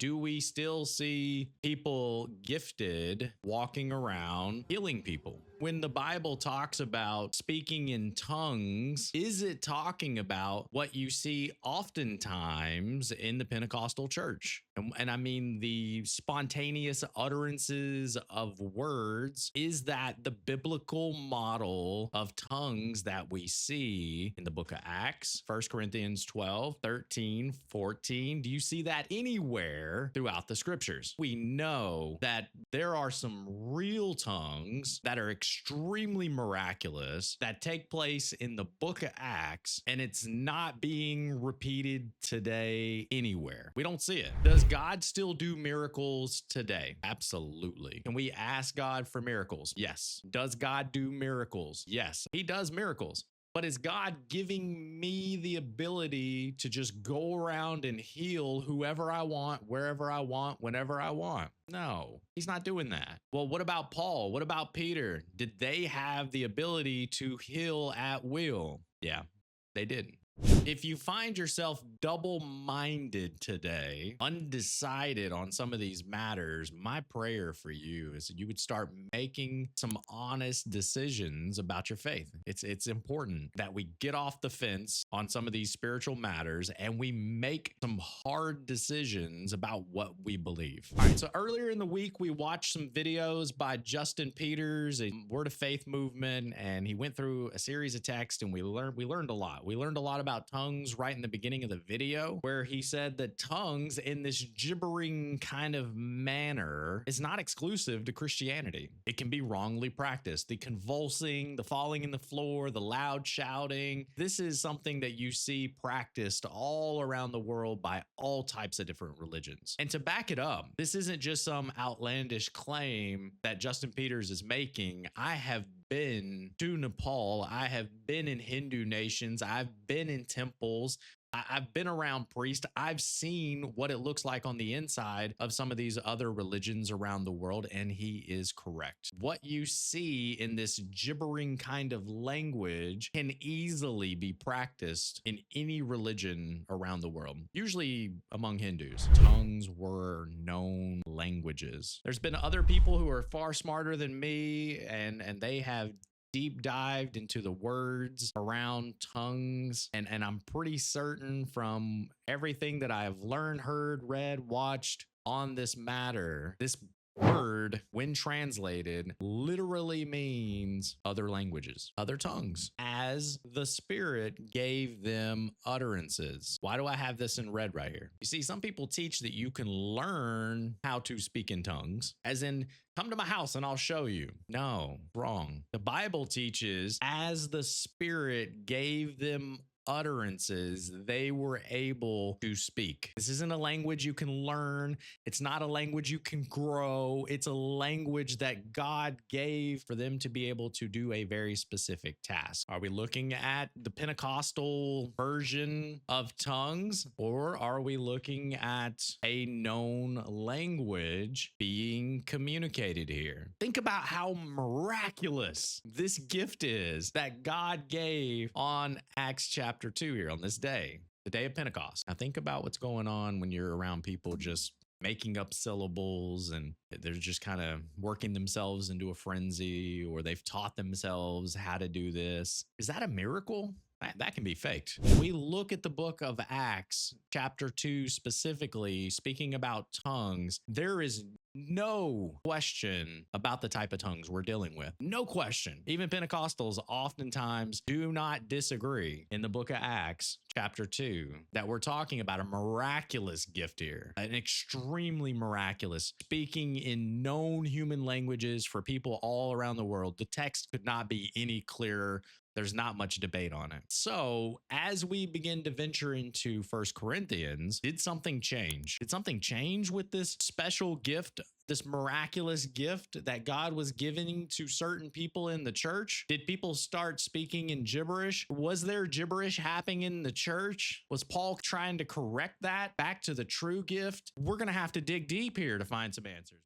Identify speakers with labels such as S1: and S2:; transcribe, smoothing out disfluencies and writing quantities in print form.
S1: Do we still see people gifted walking around healing people? When the Bible talks about speaking in tongues, is it talking about what you see oftentimes in the Pentecostal church? And I mean the spontaneous utterances of words. Is that the biblical model of tongues that we see in the book of Acts, 1 Corinthians 12, 13, 14? Do you see that anywhere throughout the scriptures? We know that there are some real tongues that are extremely miraculous that take place in the book of Acts, and it's not being repeated today anywhere. We don't see it. Does God still do miracles today? Absolutely. Can we ask God for miracles? Yes. Does God do miracles? Yes. He does miracles. But is God giving me the ability to just go around and heal whoever I want, wherever I want, whenever I want? No, he's not doing that. Well, what about Paul? What about Peter? Did they have the ability to heal at will? Yeah, they didn't. If you find yourself double-minded today, undecided on some of these matters, my prayer for you is that you would start making some honest decisions about your faith. It's important that we get off the fence on some of these spiritual matters and we make some hard decisions about what we believe. All right, so earlier in the week, we watched some videos by Justin Peters, a Word of Faith movement, and he went through a series of texts and we learned a lot. We learned a lot about tongues right in the beginning of the video, where he said that tongues in this gibbering kind of manner is not exclusive to Christianity. It can be wrongly practiced. The convulsing, the falling in the floor, the loud shouting. This is something that you see practiced all around the world by all types of different religions. And to back it up, this isn't just some outlandish claim that Justin Peters is making. I have been to Nepal. I have been in Hindu nations. I've been in temples. I've been around priests. I've seen what it looks like on the inside of some of these other religions around the world, and he is correct. What you see in this gibbering kind of language can easily be practiced in any religion around the world, usually among Hindus. Tongues were known languages. There's been other people who are far smarter than me, and they have deep dived into the words around tongues. And I'm pretty certain from everything that I've learned, heard, read, watched on this matter, this word, when translated, literally means other languages, other tongues, as the Spirit gave them utterances. Why do I have this in red right here? You see, some people teach that you can learn how to speak in tongues, as in, come to my house and I'll show you. No, wrong. The Bible teaches as the Spirit gave them utterances, they were able to speak. This isn't a language you can learn. It's not a language you can grow. It's a language that God gave for them to be able to do a very specific task. Are we looking at the Pentecostal version of tongues, or are we looking at a known language being communicated here? Think about how miraculous this gift is that God gave on Acts chapter 2 here on this day, the day of Pentecost. Now think about what's going on when you're around people just making up syllables and they're just kind of working themselves into a frenzy, or they've taught themselves how to do this. Is that a miracle? That can be faked. When we look at the book of Acts, chapter 2 specifically, speaking about tongues, there is no question about the type of tongues we're dealing with. No question. Even Pentecostals oftentimes do not disagree in the book of Acts, chapter 2, that we're talking about a miraculous gift here, an extremely miraculous, speaking in known human languages for people all around the world. The text could not be any clearer. There's not much debate on it. So as we begin to venture into 1 Corinthians, did something change? Did something change with this special gift, this miraculous gift that God was giving to certain people in the church? Did people start speaking in gibberish? Was there gibberish happening in the church? Was Paul trying to correct that back to the true gift? We're going to have to dig deep here to find some answers.